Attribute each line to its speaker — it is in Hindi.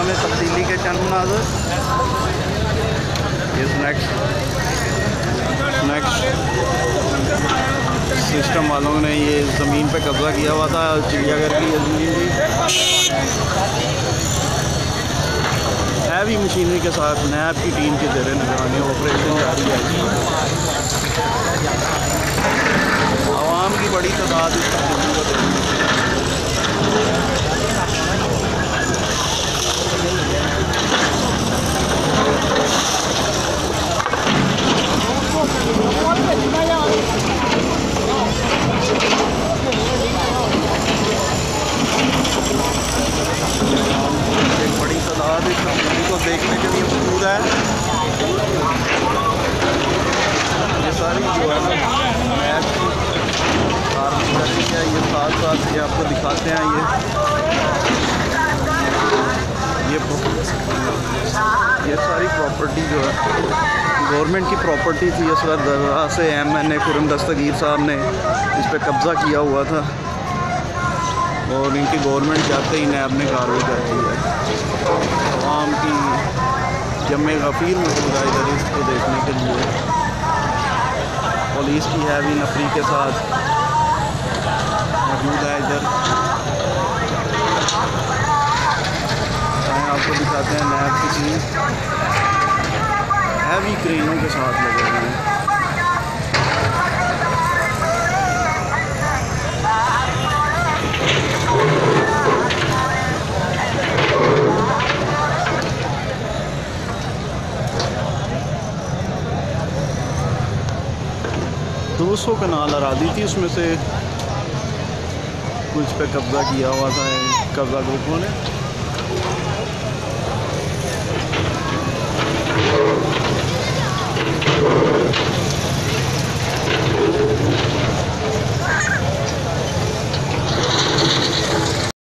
Speaker 1: में तब्दीली के चंद मनाज़र। इस नेक्स्ट सिस्टम वालों ने ये ज़मीन पे कब्ज़ा किया हुआ था चिड़ियाघर की ये ज़मीन भी हैवी मशीनरी के साथ नैब की टीम के ज़रिए निगरानी ऑपरेशन जारी है। आवाम की बड़ी तादाद इस तब्दीली को देखने एक बड़ी तादाद इस तब्दीली को देखने के लिए मौजूद है। ये सारी जो है ना मैच की कारकर्दगी है, ये साथ साथ ये आपको दिखाते हैं। ये सारी प्रॉपर्टी जो है गवर्नमेंट की प्रॉपर्टी थी। इस वक्त दरगाह से MNA खुर्रम दस्तगीर साहब ने इस पर कब्ज़ा किया हुआ था और इनकी गवर्नमेंट जाते ही नैब ने कार्रवाई कराई है। आवाम की जमे गफ़ीर मौजूद है इधर इसको देखने के लिए। पुलिस की हैवी नफरी के साथ मौजूद है इधर। आपको दिखाते हैं नैब की टीम हैवी क्रेनों के साथ लगे हुए हैं। दो सौ कनाल अरादी थी, उसमें से कुछ पे कब्ज़ा किया हुआ था कब्ज़ा ग्रुपों ने।